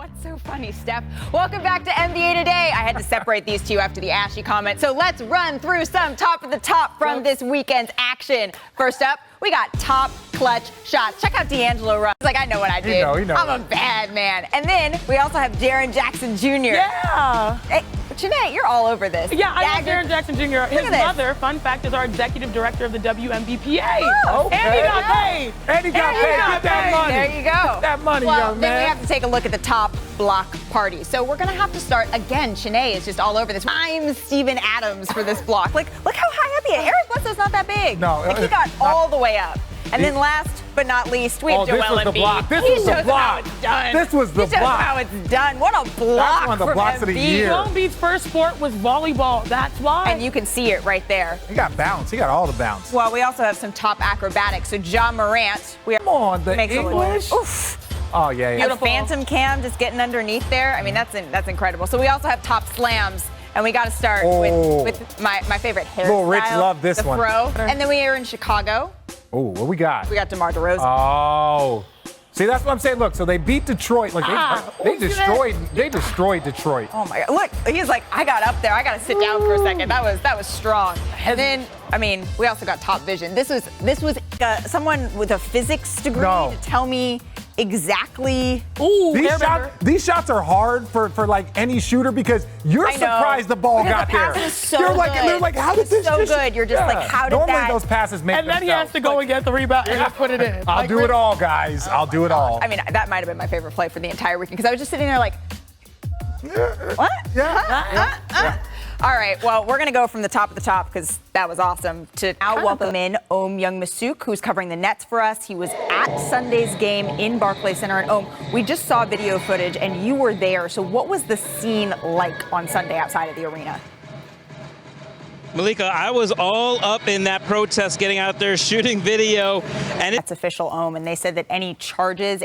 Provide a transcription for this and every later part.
That's so funny, Steph. Welcome back to NBA Today. I had to separate these two after the Ashy comment. So let's run through some top of the top from this weekend's action. First up, we got top clutch shots. Check out D'Angelo Russ. Like, I know what I did. You know. I'm a bad man. And then we also have Jaren Jackson Jr. Yeah. Hey, Janae, you're all over this. Yeah, I love Jaren Jackson Jr. His mother, fun fact, is our executive director of the WNBPA. Oh, and he got paid. And he got paid. Get that money. There you go. Get that money, well, young man. Then we have to take a look at the top block party. So we're going to have to start again. Shanae is just all over this. I'm Steven Adams for this block. Like, look how high up he is. Eric Bledsoe's not that big. No. Like, he got all the way up. And then last but not least, we have Joel Embiid. This was the block. This was the block. He shows how it's done. What a block. That's one of the blocks of the year. Joel Embiid's first sport was volleyball. That's why. And you can see it right there. He got bounce. He got all the bounce. Well, we also have some top acrobatics. So Ja Morant. Come on, the English. Oof. Oh, yeah. A phantom cam just getting underneath there. I mean, that's incredible. So we also have top slams. And we got to start with my favorite hairstyle. Little Rich loved this one. The fro. And then we are in Chicago. Oh, what we got? We got DeMar DeRozan. Oh. See, that's what I'm saying. Look, so they beat Detroit. Look, they destroyed Detroit. Oh my God! Look, he's like, I got up there. I got to sit down for a second. That was strong. And then, I mean, we also got top vision. This was someone with a physics degree to tell me exactly. Ooh, these shots are hard for like any shooter because you're surprised the ball got there. The pass is so They're good. like, how did this so good? You're just like, how did Normally that? Those passes make And then he has to go and get the rebound and put it in. I'll do it all, guys. I'll do it all. I mean, that might have been my favorite play for the entire weekend because I was just sitting there like, what? Yeah. All right, well, we're going to go from the top of the top because that was awesome to now welcome in Young-Misuk, who's covering the Nets for us. He was at Sunday's game in Barclays Center. And we just saw video footage and you were there. So what was the scene like on Sunday outside of the arena? Malika, I was all up in that protest, getting out there, shooting video, and That's official, and they said that any charges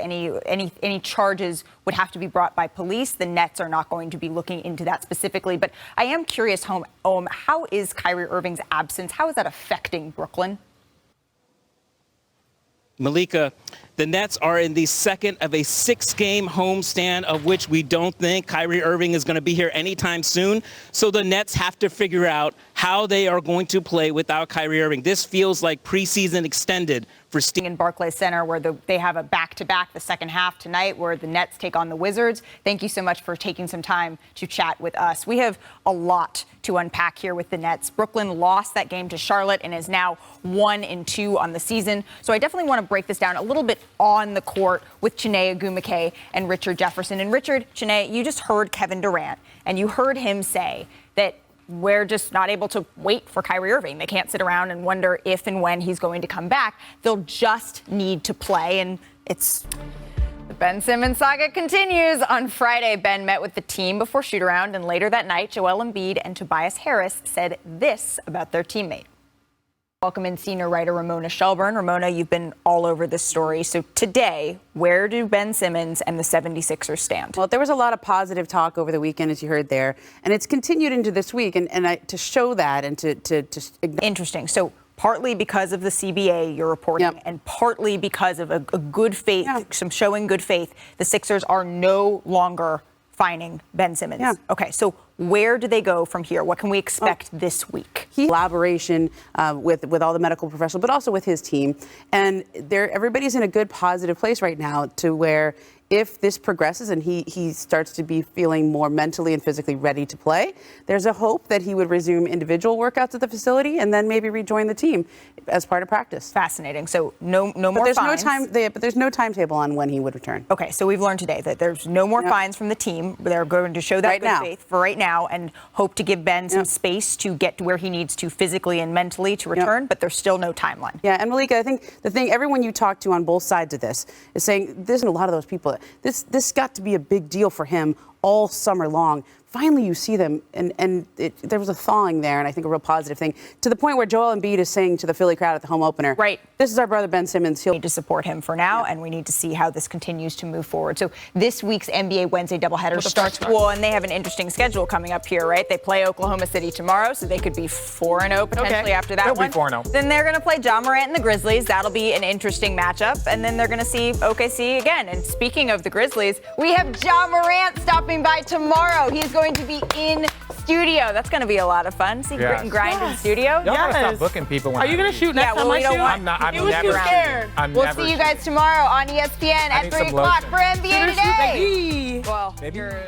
would have to be brought by police. The Nets are not going to be looking into that specifically, but I am curious, how is Kyrie Irving's absence? How is that affecting Brooklyn? Malika, the Nets are in the second of a 6-game homestand, of which we don't think Kyrie Irving is going to be here anytime soon. So the Nets have to figure out how they are going to play without Kyrie Irving. This feels like preseason extended for Steve. In Barclays Center, where they have a back-to-back the second half tonight, where the Nets take on the Wizards. Thank you so much for taking some time to chat with us. We have a lot to unpack here with the Nets. Brooklyn lost that game to Charlotte and is now 1-2 on the season. So I definitely want to break this down a little bit on the court with Chiney Ogwumike and Richard Jefferson. And Richard, Chiney, you just heard Kevin Durant, and you heard him say that we're just not able to wait for Kyrie Irving. They can't sit around and wonder if and when he's going to come back. They'll just need to play, and it's... The Ben Simmons saga continues. On Friday, Ben met with the team before shoot-around, and later that night, Joel Embiid and Tobias Harris said this about their teammate. Welcome in senior writer Ramona Shelburne. Ramona, you've been all over this story. So today, where do Ben Simmons and the 76ers stand? Well, there was a lot of positive talk over the weekend, as you heard there, and it's continued into this week. And to show that and to Interesting. So partly because of the CBA you're reporting, and partly because of a good faith, some showing good faith, the Sixers are no longer fining Ben Simmons. Yeah. Okay, so where do they go from here? What can we expect this week? Collaboration with all the medical professionals, but also with his team. And everybody's in a good, positive place right now to where if this progresses and he starts to be feeling more mentally and physically ready to play, there's a hope that he would resume individual workouts at the facility and then maybe rejoin the team as part of practice. Fascinating. So no more fines. But there's no timetable on when he would return. Okay, so we've learned today that there's no more fines from the team. They're going to show that good faith for right now and hope to give Ben some space to get to where he needs to physically and mentally to return, but there's still no timeline. Yeah, and Malika, I think everyone you talk to on both sides of this is saying there's a lot of those people. This got to be a big deal for him all summer long. finally you see them, and there was a thawing there, and I think a real positive thing, to the point where Joel Embiid is saying to the Philly crowd at the home opener, right, this is our brother Ben Simmons. He'll need to support him for now, and we need to see how this continues to move forward. So this week's NBA Wednesday doubleheader starts, well, and they have an interesting schedule coming up here, right? They play Oklahoma City tomorrow, so they could be 4-0 potentially after that one. They'll be 4-0. Then they're going to play Ja Morant and the Grizzlies. That'll be an interesting matchup, and then they're going to see OKC again. And speaking of the Grizzlies, we have Ja Morant stopping by tomorrow. He's going to be in studio. That's going to be a lot of fun. See Grit and Grind in studio. Y'all gotta stop booking people. When Are you going to shoot next time we I don't shoot? want- I'm was never too scared. We'll see you guys tomorrow on ESPN at need 3 some o'clock lotion. for NBA Today. Baby. Well, Maybe. you're...